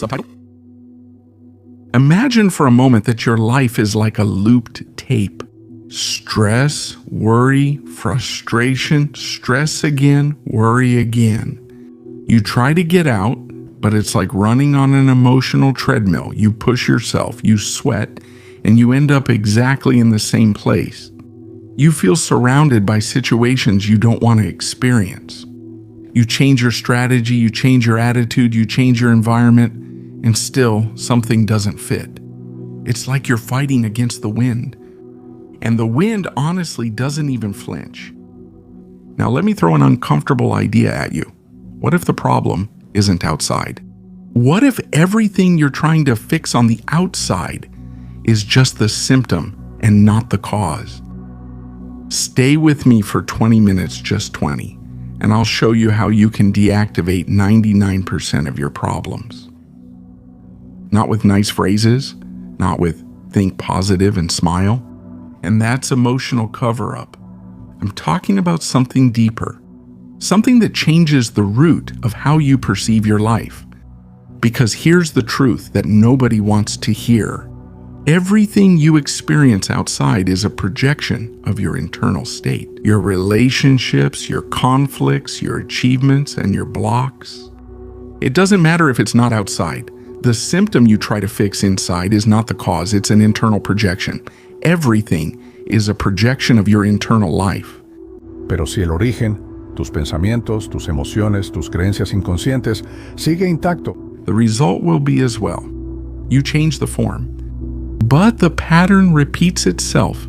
Subtitle: Imagine for a moment that your life is like a looped tape. Stress, worry, frustration, stress again, worry again. You try to get out, but it's like running on an emotional treadmill. You push yourself, you sweat, and you end up exactly in the same place. You feel surrounded by situations you don't want to experience. You change your strategy, you change your attitude, you change your environment, and still something doesn't fit. It's like you're fighting against the wind. And the wind honestly doesn't even flinch. Now let me throw an uncomfortable idea at you. What if the problem isn't outside? What if everything you're trying to fix on the outside is just the symptom and not the cause? Stay with me for 20 minutes, just 20, and I'll show you how you can deactivate 99% of your problems. Not with nice phrases, not with think positive and smile, and that's emotional cover-up. I'm talking about something deeper, something that changes the root of how you perceive your life. Because here's the truth that nobody wants to hear. Everything you experience outside is a projection of your internal state. Your relationships, your conflicts, your achievements, and your blocks. It doesn't matter if it's not outside. The symptom you try to fix inside is not the cause, it's an internal projection. Everything is a projection of your internal life. Pero si el origen, tus pensamientos, tus emociones, tus creencias inconscientes, sigue intacto, the result will be as well. You change the form, but the pattern repeats itself.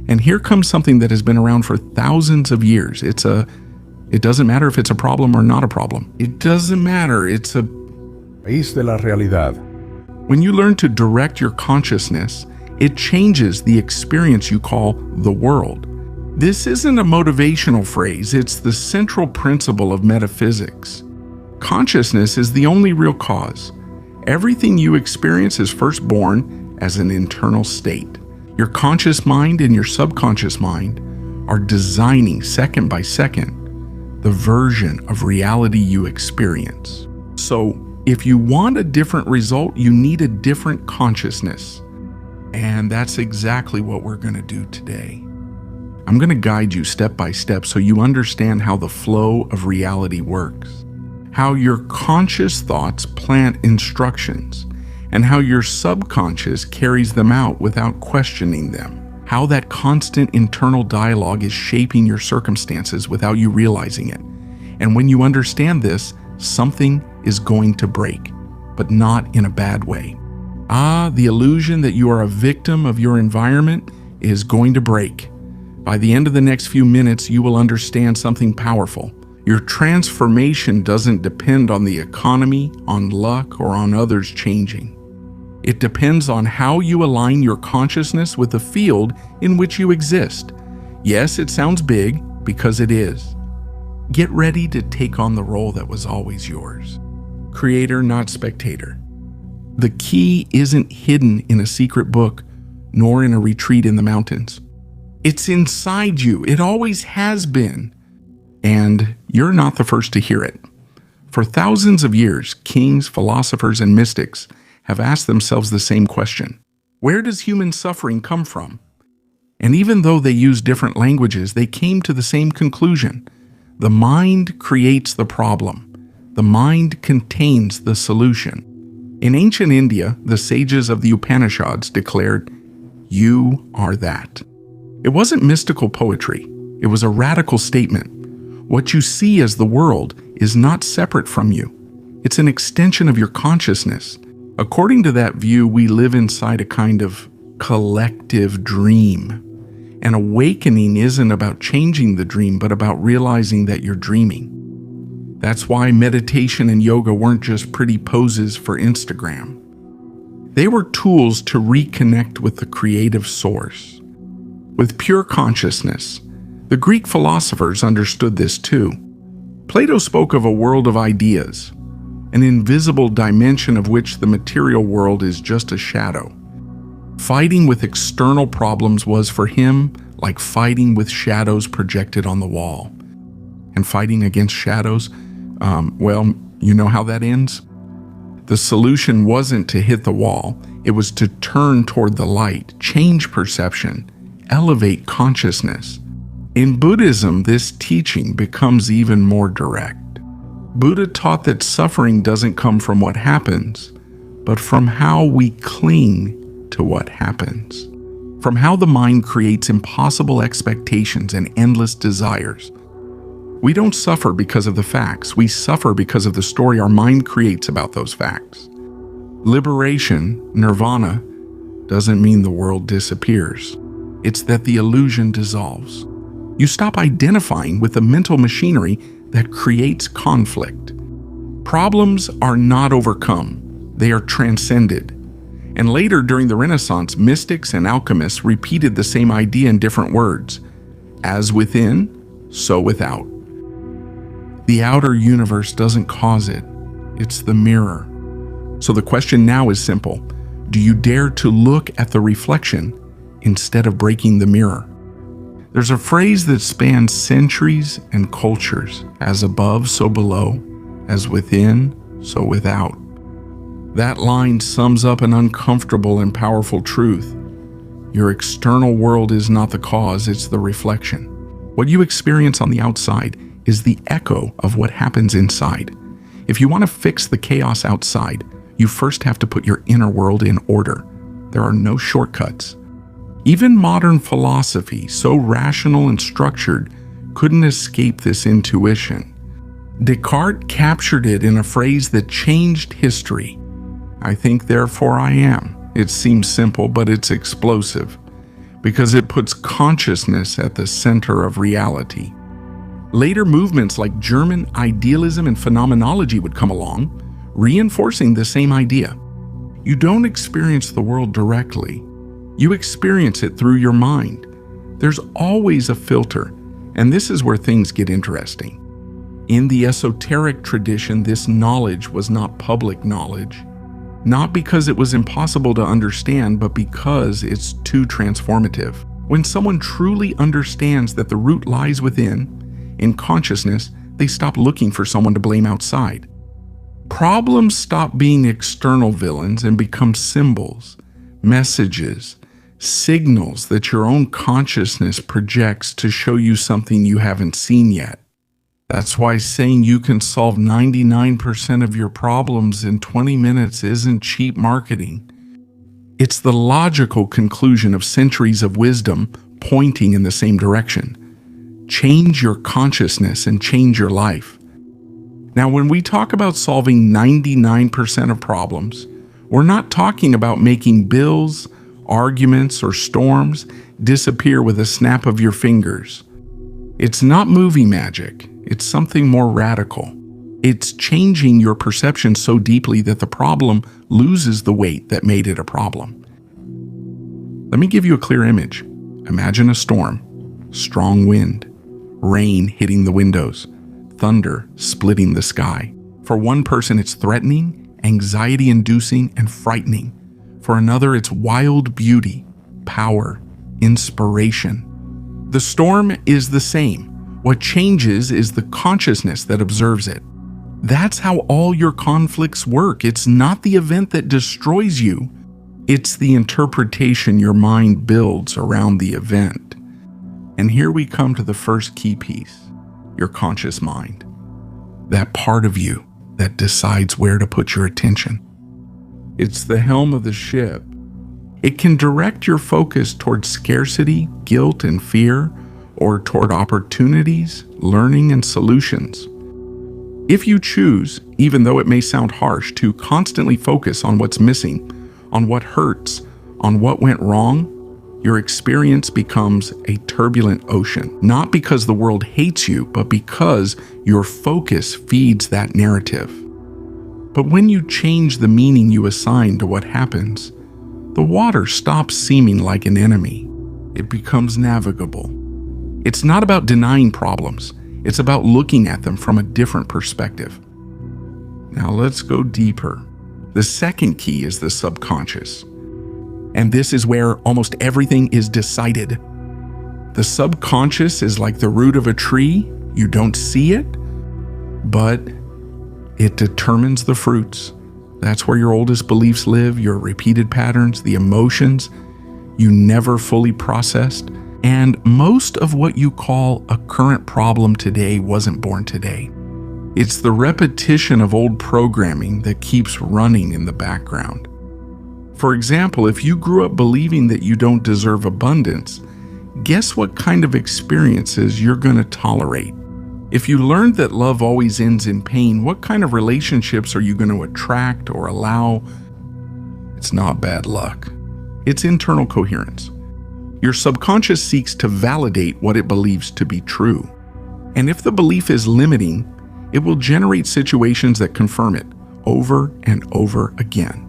And here comes something that has been around for thousands of years. It doesn't matter if it's a problem or not a problem. It doesn't matter, it's a raíz de la realidad. When you learn to direct your consciousness, it changes the experience you call the world. This isn't a motivational phrase, it's the central principle of metaphysics. Consciousness is the only real cause. Everything you experience is first born as an internal state. Your conscious mind and your subconscious mind are designing second by second the version of reality you experience. So, if you want a different result, you need a different consciousness. And that's exactly what we're going to do today. I'm going to guide you step by step so you understand how the flow of reality works, how your conscious thoughts plant instructions, and how your subconscious carries them out without questioning them, how that constant internal dialogue is shaping your circumstances without you realizing it. And when you understand this, something is going to break, but not in a bad way. The illusion that you are a victim of your environment is going to break. By the end of the next few minutes, you will understand something powerful. Your transformation doesn't depend on the economy, on luck, or on others changing. It depends on how you align your consciousness with the field in which you exist. Yes, it sounds big, because it is. Get ready to take on the role that was always yours. Creator, not spectator. The key isn't hidden in a secret book, nor in a retreat in the mountains. It's inside you. It always has been. And you're not the first to hear it. For thousands of years, kings, philosophers, and mystics have asked themselves the same question. Where does human suffering come from? And even though they use different languages, they came to the same conclusion. The mind creates the problem. The mind contains the solution. In ancient India, the sages of the Upanishads declared, "You are that." It wasn't mystical poetry. It was a radical statement. What you see as the world is not separate from you. It's an extension of your consciousness. According to that view, we live inside a kind of collective dream. And awakening isn't about changing the dream, but about realizing that you're dreaming. That's why meditation and yoga weren't just pretty poses for Instagram. They were tools to reconnect with the creative source. With pure consciousness, the Greek philosophers understood this too. Plato spoke of a world of ideas, an invisible dimension of which the material world is just a shadow. Fighting with external problems was for him like fighting with shadows projected on the wall. And fighting against shadows, well, you know how that ends? The solution wasn't to hit the wall, it was to turn toward the light, change perception, elevate consciousness. In Buddhism, this teaching becomes even more direct. Buddha taught that suffering doesn't come from what happens, but from how we cling to what happens. From how the mind creates impossible expectations and endless desires. We don't suffer because of the facts, we suffer because of the story our mind creates about those facts. Liberation, nirvana, doesn't mean the world disappears. It's that the illusion dissolves. You stop identifying with the mental machinery that creates conflict. Problems are not overcome, they are transcended. And later during the Renaissance, mystics and alchemists repeated the same idea in different words. As within, so without. The outer universe doesn't cause it, it's the mirror. So the question now is simple. Do you dare to look at the reflection instead of breaking the mirror? There's a phrase that spans centuries and cultures, as above, so below, as within, so without. That line sums up an uncomfortable and powerful truth. Your external world is not the cause, it's the reflection. What you experience on the outside is the echo of what happens inside. If you want to fix the chaos outside, you first have to put your inner world in order. There are no shortcuts. Even modern philosophy, so rational and structured, couldn't escape this intuition. Descartes captured it in a phrase that changed history. I think, therefore I am. It seems simple, but it's explosive, because it puts consciousness at the center of reality. Later movements like German idealism and phenomenology would come along, reinforcing the same idea. You don't experience the world directly. You experience it through your mind. There's always a filter, and this is where things get interesting. In the esoteric tradition, this knowledge was not public knowledge, not because it was impossible to understand, but because it's too transformative. When someone truly understands that the root lies within, in consciousness, they stop looking for someone to blame outside. Problems stop being external villains and become symbols, messages, signals that your own consciousness projects to show you something you haven't seen yet. That's why saying you can solve 99% of your problems in 20 minutes isn't cheap marketing. It's the logical conclusion of centuries of wisdom pointing in the same direction. Change your consciousness and change your life. Now, when we talk about solving 99% of problems, we're not talking about making bills, arguments, or storms disappear with a snap of your fingers. It's not movie magic. It's something more radical. It's changing your perception so deeply that the problem loses the weight that made it a problem. Let me give you a clear image. Imagine a storm, strong wind, rain hitting the windows, thunder splitting the sky. For one person, it's threatening, anxiety-inducing, and frightening. For another, it's wild beauty, power, inspiration. The storm is the same. What changes is the consciousness that observes it. That's how all your conflicts work. It's not the event that destroys you. It's the interpretation your mind builds around the event. And here we come to the first key piece, your conscious mind. That part of you that decides where to put your attention. It's the helm of the ship. It can direct your focus toward scarcity, guilt, and fear, or toward opportunities, learning, and solutions. If you choose, even though it may sound harsh, to constantly focus on what's missing, on what hurts, on what went wrong, your experience becomes a turbulent ocean, not because the world hates you, but because your focus feeds that narrative. But when you change the meaning you assign to what happens, the water stops seeming like an enemy. It becomes navigable. It's not about denying problems. It's about looking at them from a different perspective. Now let's go deeper. The second key is the subconscious. And this is where almost everything is decided. The subconscious is like the root of a tree. You don't see it, but it determines the fruits, That's where your oldest beliefs live, your repeated patterns, the emotions you never fully processed, and most of what you call a current problem today wasn't born today. It's the repetition of old programming that keeps running in the background. For example, if you grew up believing that you don't deserve abundance, guess what kind of experiences you're going to tolerate? If you learned that love always ends in pain, what kind of relationships are you going to attract or allow? It's not bad luck. It's internal coherence. Your subconscious seeks to validate what it believes to be true. And if the belief is limiting, it will generate situations that confirm it over and over again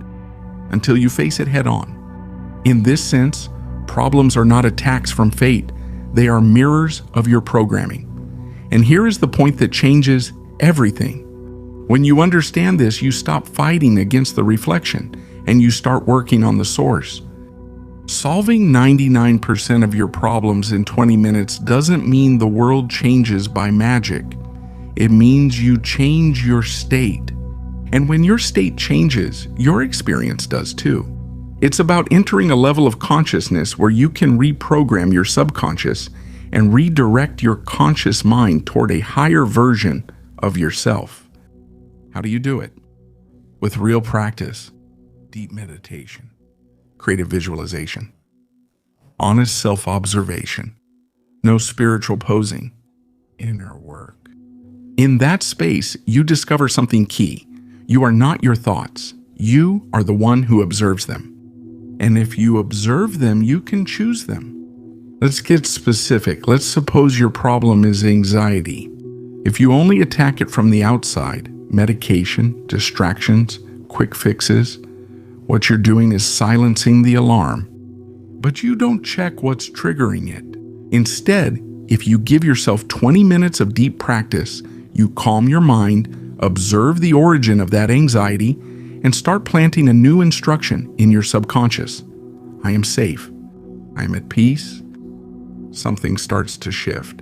until you face it head on. In this sense, problems are not attacks from fate. They are mirrors of your programming. And here is the point that changes everything. When you understand this, you stop fighting against the reflection and you start working on the source. Solving 99% of your problems in 20 minutes doesn't mean the world changes by magic. It means you change your state. And when your state changes, your experience does too. It's about entering a level of consciousness where you can reprogram your subconscious and redirect your conscious mind toward a higher version of yourself. How do you do it? With real practice, deep meditation, creative visualization, honest self-observation, no spiritual posing, inner work. In that space, you discover something key. You are not your thoughts. You are the one who observes them. And if you observe them, you can choose them. Let's get specific. Let's suppose your problem is anxiety. If you only attack it from the outside, medication, distractions, quick fixes, what you're doing is silencing the alarm. But you don't check what's triggering it. Instead, if you give yourself 20 minutes of deep practice, you calm your mind, observe the origin of that anxiety, and start planting a new instruction in your subconscious. I am safe. I am at peace. Something starts to shift.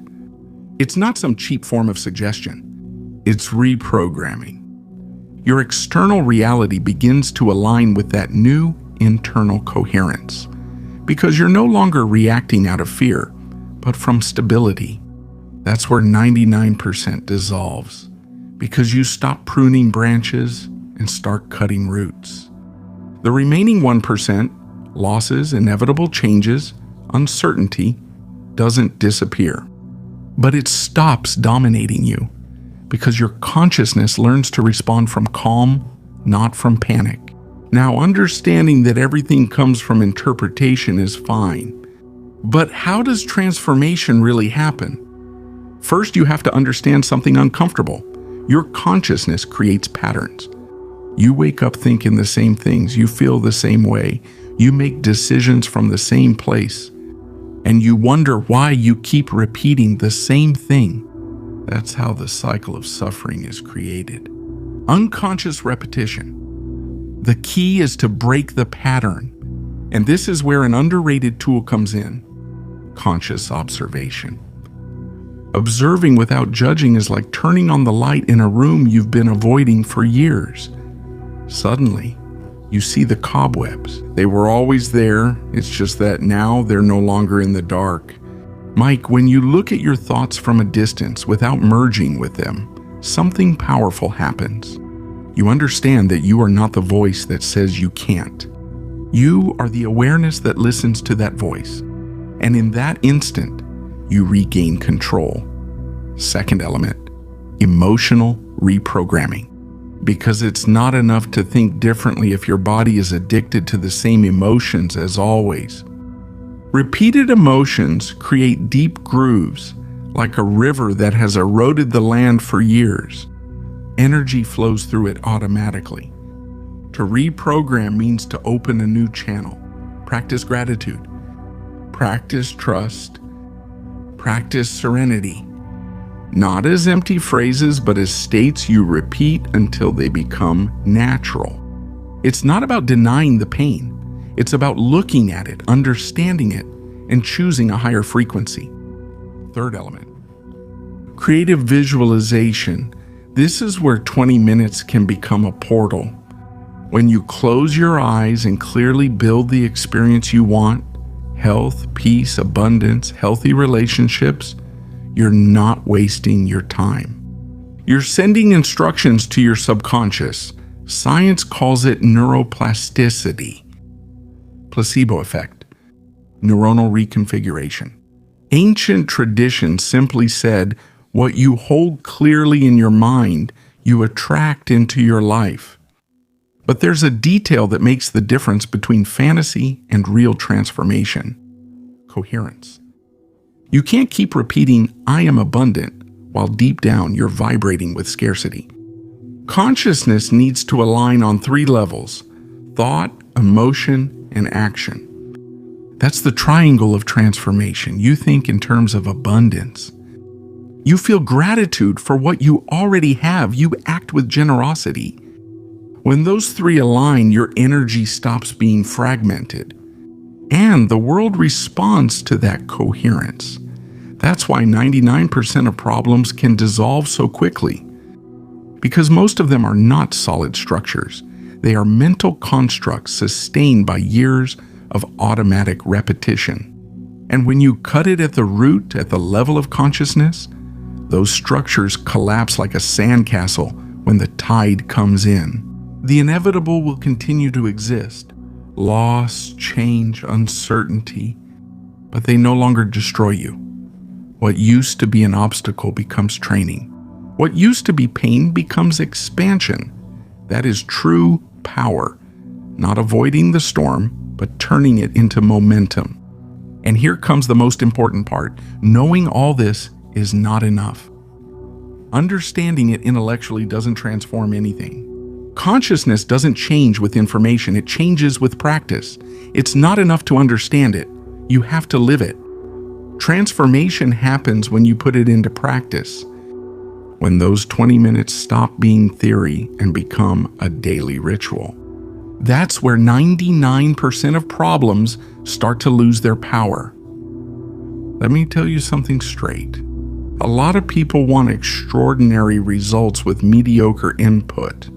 It's not some cheap form of suggestion. It's reprogramming. Your external reality begins to align with that new internal coherence because you're no longer reacting out of fear, but from stability. That's where 99% dissolves because you stop pruning branches and start cutting roots. The remaining 1%, losses, inevitable changes, uncertainty, doesn't disappear, but it stops dominating you because your consciousness learns to respond from calm, not from panic. Now, understanding that everything comes from interpretation is fine, but how does transformation really happen? First, you have to understand something uncomfortable. Your consciousness creates patterns. You wake up thinking the same things, you feel the same way, you make decisions from the same place, and you wonder why you keep repeating the same thing. That's how the cycle of suffering is created. Unconscious repetition. The key is to break the pattern, and this is where an underrated tool comes in: conscious observation. Observing without judging is like turning on the light in a room you've been avoiding for years. Suddenly, you see the cobwebs. They were always there, it's just that now they're no longer in the dark. Mike, when you look at your thoughts from a distance without merging with them, something powerful happens. You understand that you are not the voice that says you can't. You are the awareness that listens to that voice. And in that instant, you regain control. Second element, emotional reprogramming. Because it's not enough to think differently if your body is addicted to the same emotions as always. Repeated emotions create deep grooves, like a river that has eroded the land for years. Energy flows through it automatically. To reprogram means to open a new channel. Practice gratitude. Practice trust. Practice serenity. Not as empty phrases, but as states you repeat until they become natural. It's not about denying the pain. It's about looking at it, understanding it, and choosing a higher frequency. Third element, creative visualization. This is where 20 minutes can become a portal. When you close your eyes and clearly build the experience you want, health, peace, abundance, healthy relationships, you're not wasting your time. You're sending instructions to your subconscious. Science calls it neuroplasticity, placebo effect, neuronal reconfiguration. Ancient tradition simply said, what you hold clearly in your mind, you attract into your life. But there's a detail that makes the difference between fantasy and real transformation: coherence. You can't keep repeating, I am abundant, while deep down you're vibrating with scarcity. Consciousness needs to align on 3 levels: thought, emotion, and action. That's the triangle of transformation. You think in terms of abundance. You feel gratitude for what you already have. You act with generosity. When those 3 align, your energy stops being fragmented, and the world responds to that coherence. That's why 99% of problems can dissolve so quickly, because most of them are not solid structures. They are mental constructs sustained by years of automatic repetition. And when you cut it at the root, at the level of consciousness, those structures collapse like a sandcastle when the tide comes in. The inevitable will continue to exist: loss, change, uncertainty, but they no longer destroy you. What used to be an obstacle becomes training. What used to be pain becomes expansion. That is true power, not avoiding the storm, but turning it into momentum. And here comes the most important part. Knowing all this is not enough. Understanding it intellectually doesn't transform anything. Consciousness doesn't change with information, it changes with practice. It's not enough to understand it. You have to live it. Transformation happens when you put it into practice. When those 20 minutes stop being theory and become a daily ritual. That's where 99% of problems start to lose their power. Let me tell you something straight. A lot of people want extraordinary results with mediocre input.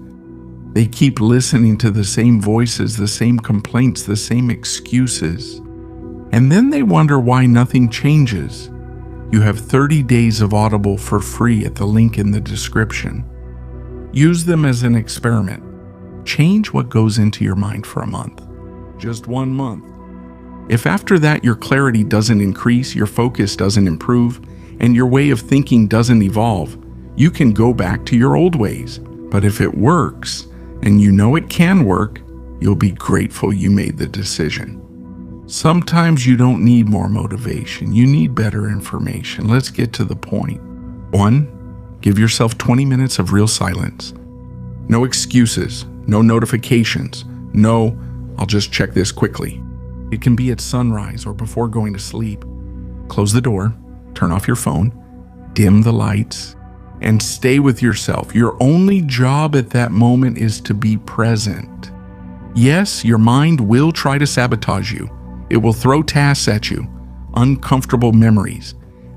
They keep listening to the same voices, the same complaints, the same excuses. And then they wonder why nothing changes. You have 30 days of Audible for free at the link in the description. Use them as an experiment. Change what goes into your mind for a month. Just 1 month. If after that your clarity doesn't increase, your focus doesn't improve, and your way of thinking doesn't evolve, you can go back to your old ways. But if it works, and you know it can work, you'll be grateful you made the decision. Sometimes you don't need more motivation, you need better information. Let's get to the point. 1, give yourself 20 minutes of real silence. No excuses, no notifications, no, I'll just check this quickly. It can be at sunrise or before going to sleep. Close the door, turn off your phone, dim the lights, and stay with yourself. Your only job at that moment is to be present. Yes, your mind will try to sabotage you. It will throw tasks at you, uncomfortable memories,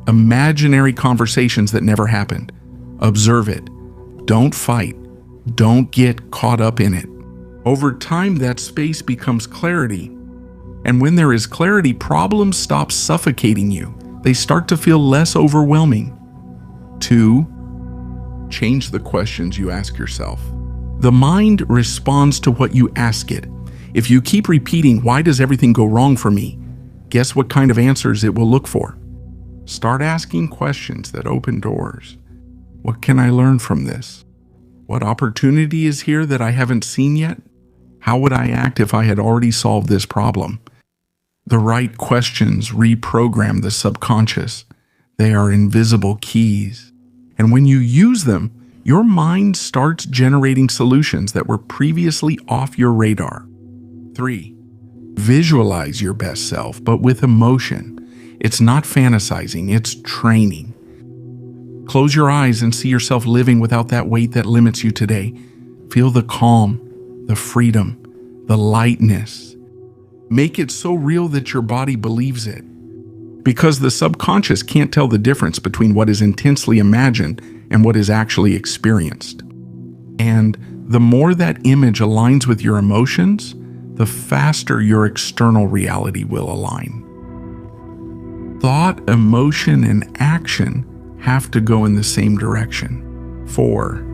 imaginary conversations that never happened. Observe it. Don't fight. Don't get caught up in it. Over time, that space becomes clarity. And when there is clarity, problems stop suffocating you. They start to feel less overwhelming. 2, change the questions you ask yourself. The mind responds to what you ask it. If you keep repeating, why does everything go wrong for me? Guess what kind of answers it will look for. Start asking questions that open doors. What can I learn from this? What opportunity is here that I haven't seen yet? How would I act if I had already solved this problem? The right questions reprogram the subconscious. They are invisible keys. And when you use them, your mind starts generating solutions that were previously off your radar. 3, visualize your best self, but with emotion. It's not fantasizing, it's training. Close your eyes and see yourself living without that weight that limits you today. Feel the calm, the freedom, the lightness. Make it so real that your body believes it. Because the subconscious can't tell the difference between what is intensely imagined and what is actually experienced. And The more that image aligns with your emotions, the faster your external reality will align. Thought, emotion, and action have to go in the same direction. 4.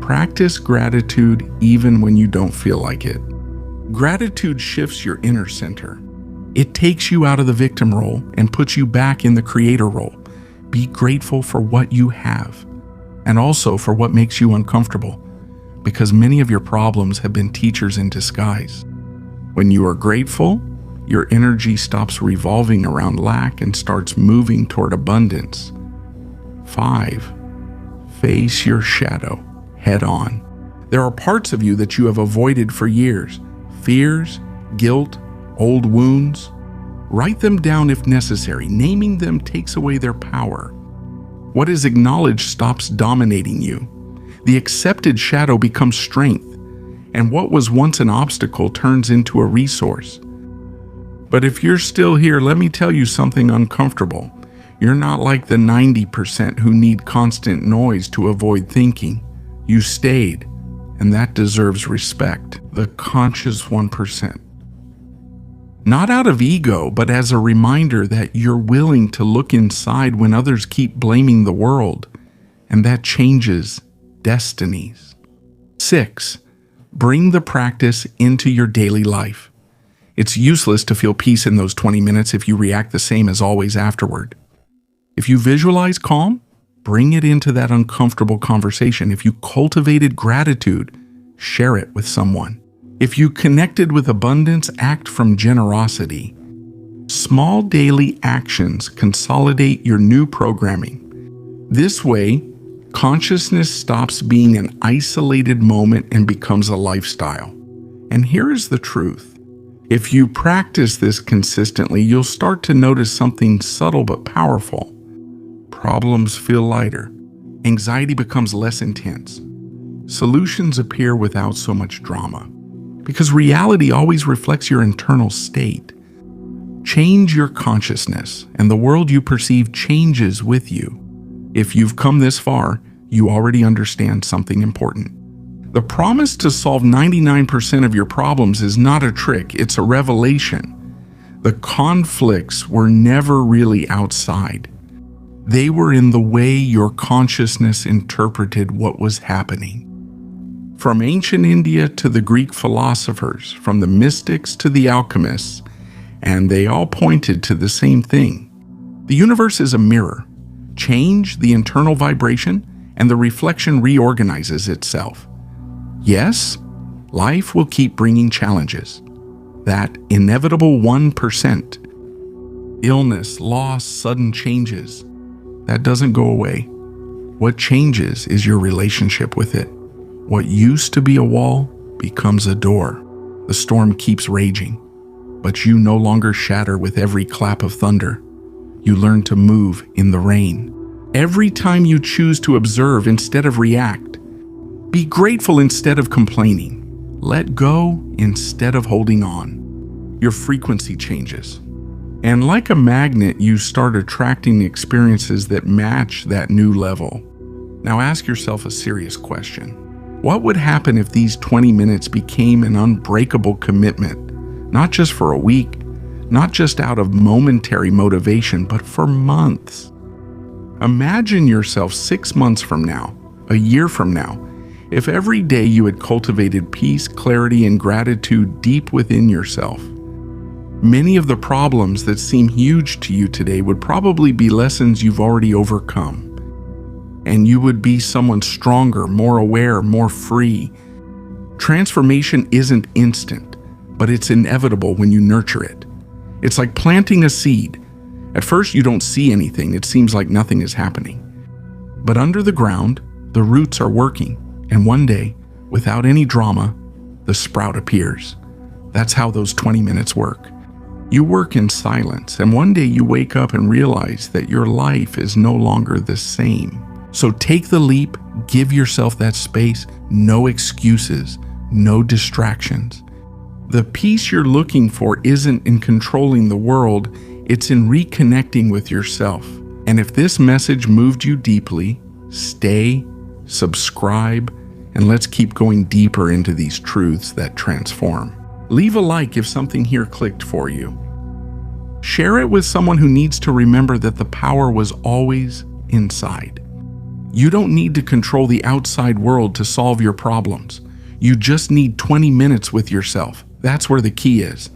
Practice gratitude even when you don't feel like it. Gratitude shifts your inner center. It takes you out of the victim role and puts you back in the creator role. Be grateful for what you have, and also for what makes you uncomfortable, because many of your problems have been teachers in disguise. When you are grateful, your energy stops revolving around lack and starts moving toward abundance. 5. Face your shadow head on. There are parts of you that you have avoided for years. Fears, guilt, old wounds. Write them down if necessary. Naming them takes away their power. What is acknowledged stops dominating you. The accepted shadow becomes strength, and what was once an obstacle turns into a resource. But if you're still here, let me tell you something uncomfortable. You're not like the 90% who need constant noise to avoid thinking. You stayed, and that deserves respect. The conscious 1%. Not out of ego, but as a reminder that you're willing to look inside when others keep blaming the world, and that changes destinies. 6. Bring the practice into your daily life. It's useless to feel peace in those 20 minutes if you react the same as always afterward. If you visualize calm, bring it into that uncomfortable conversation. If you cultivated gratitude, share it with someone. If you connected with abundance, act from generosity. Small daily actions consolidate your new programming. This way, consciousness stops being an isolated moment and becomes a lifestyle. And here is the truth. If you practice this consistently, you'll start to notice something subtle but powerful. Problems feel lighter. Anxiety becomes less intense. Solutions appear without so much drama. Because reality always reflects your internal state. Change your consciousness, and the world you perceive changes with you. If you've come this far, you already understand something important. The promise to solve 99% of your problems is not a trick, it's a revelation. The conflicts were never really outside. They were in the way your consciousness interpreted what was happening. From ancient India to the Greek philosophers, from the mystics to the alchemists, and they all pointed to the same thing. The universe is a mirror. Change the internal vibration, and the reflection reorganizes itself. Yes, life will keep bringing challenges. That inevitable 1%. Illness, loss, sudden changes. That doesn't go away. What changes is your relationship with it. What used to be a wall becomes a door. The storm keeps raging, but you no longer shatter with every clap of thunder. You learn to move in the rain. Every time you choose to observe instead of react, be grateful instead of complaining, let go instead of holding on, your frequency changes. And like a magnet, you start attracting experiences that match that new level. Now ask yourself a serious question. What would happen if these 20 minutes became an unbreakable commitment, not just for a week, not just out of momentary motivation, but for months? Imagine yourself 6 months from now, a year from now, if every day you had cultivated peace, clarity, and gratitude deep within yourself. Many of the problems that seem huge to you today would probably be lessons you've already overcome. And you would be someone stronger, more aware, more free. Transformation isn't instant, but it's inevitable when you nurture it. It's like planting a seed. At first, you don't see anything. It seems like nothing is happening. But under the ground, the roots are working. And one day, without any drama, the sprout appears. That's how those 20 minutes work. You work in silence, and one day you wake up and realize that your life is no longer the same. So take the leap, give yourself that space, no excuses, no distractions. The peace you're looking for isn't in controlling the world, it's in reconnecting with yourself. And if this message moved you deeply, stay, subscribe, and let's keep going deeper into these truths that transform. Leave a like if something here clicked for you. Share it with someone who needs to remember that the power was always inside. You don't need to control the outside world to solve your problems. You just need 20 minutes with yourself. That's where the key is.